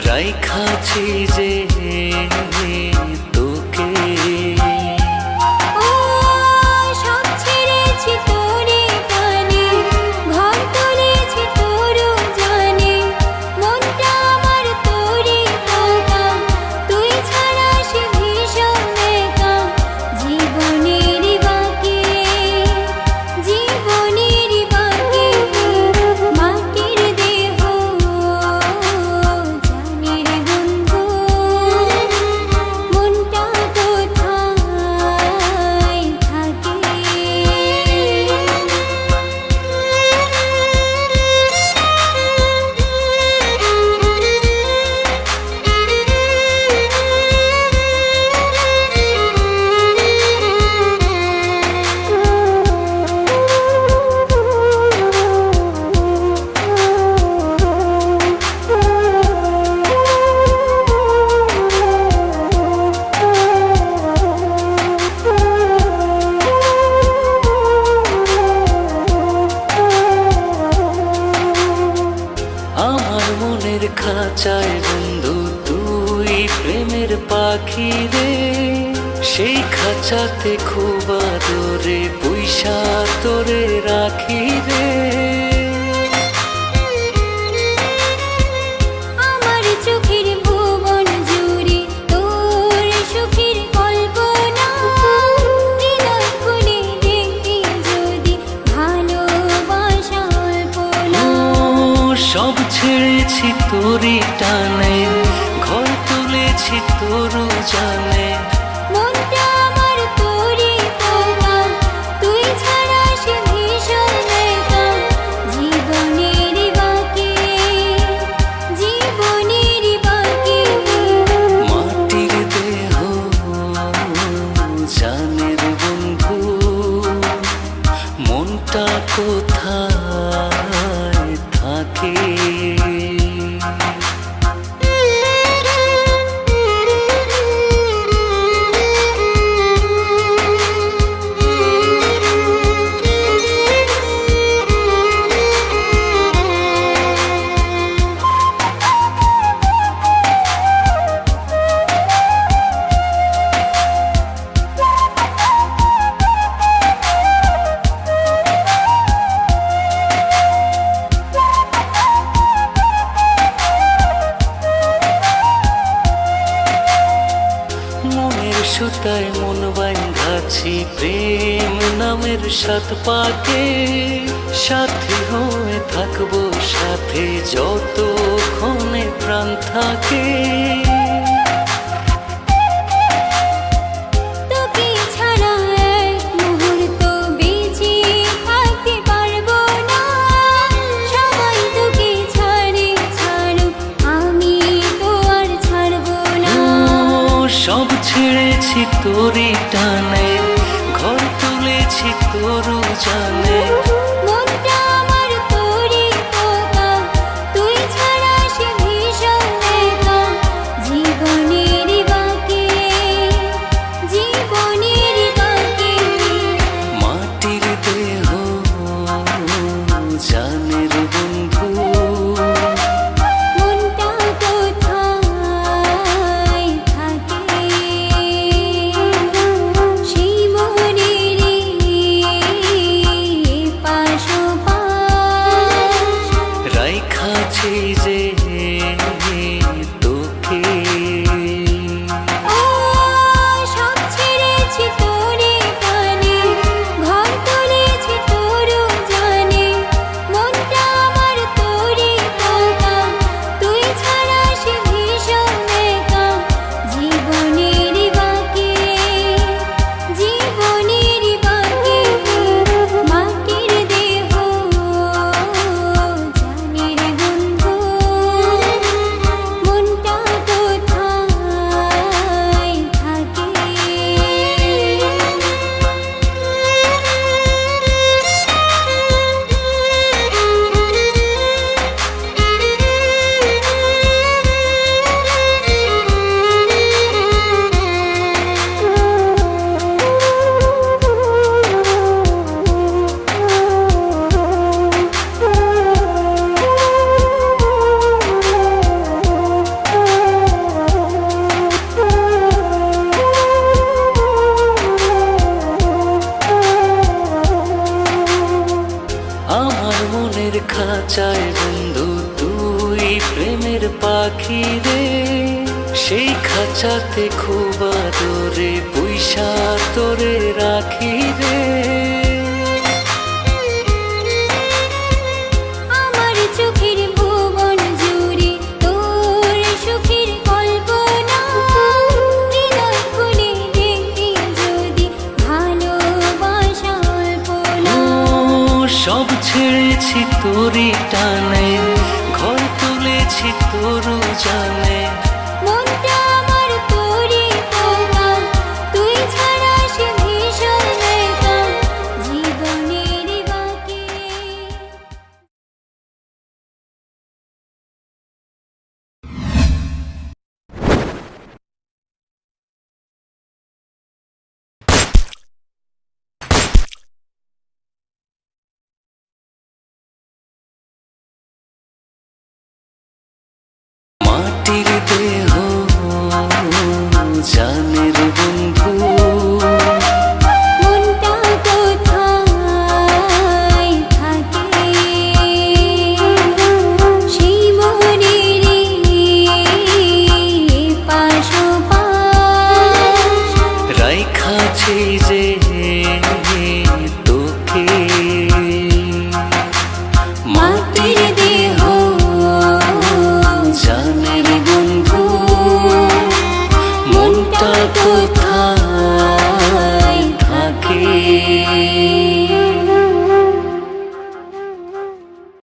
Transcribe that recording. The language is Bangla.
রাইখাছি যে তোকে সব ছেড়েছি তোরে টানে, ঘর তুলেছি তোরও জানে, মনটা আমার তোরে টাকা, তুই ছাড়া সে ভীষণ একা, জীবনের বাকি, জীবনের বাকি, মাটির দেহ জানের বন্ধু, মনটা কোথায় থাকে। আমার মনের খাঁচায় বন্ধু তুই প্রেমের পাখি রে, সেই খাঁচাতে খুব আদরে পয়সা তোরে রাখি রে। আমার চোখের ভুবন জুড়ে তোর সুখের কল্পনা, হৃদয় খুলে দেখবি যদি ভালোবাসা অল্পনা। সব ছেড়েছি তোরই টানে, ঘর তুলেছি তোরও জানে, মনটা আমার তোরে টাকা, তুই ছাড়া সে ভীষণ একা, জীবনের বাকি, জীবনের বাকি, মাটির দেহ জানের বন্ধু, মনটা কোথায় থাকে। মনের সুতায় মন বাঁধাছি প্রেম নামের সাত পাকে, সাথী হয়ে থাকবো সাথে যতক্ষণে প্রাণ থাকে। তোকে ছাড়া এক মুহূর্ত বেঁচে থাকতে পারবো না, সবাই তোকে ছাড়ে ছাড়ুক, আমি তো আর ছাড়বো না। সব ছেড়েছি তোরই টানে, ঘর তুলেছি তোরও জানে, মনটা আমার তোরে টাকা, তুই ছাড়া সে ভীষণ একা, জীবনের বাকি, জীবনের বাকি, মাটির দেহ জানের বন্ধু, মনটা কোথায় থাকে, সেই মনের সেই খাঁচাতে খুব আদরে পয়সা তোরে রাখি রে। আমার চোখের ভুবন জুড়ে তোর সুখের কল্পনা, হৃদয় খুলে দেখবি যদি ভালোবাসা অল্পনা। সব ছেড়েছি তোরই টানে, ঘর তুলেছি তোর জানে। মনটা আমার তোরই পোকা, তুই ছাড়া সে ভীষণ একা জীবনের বাকি। মাটির দেহ জানের বন্ধু, মনটা কোথায় থাকে সেই মনেরই পাশোপাশ। রাইখাছি যে তোকে মাটির দেহ জানের বন্ধু, মনটা কোথায়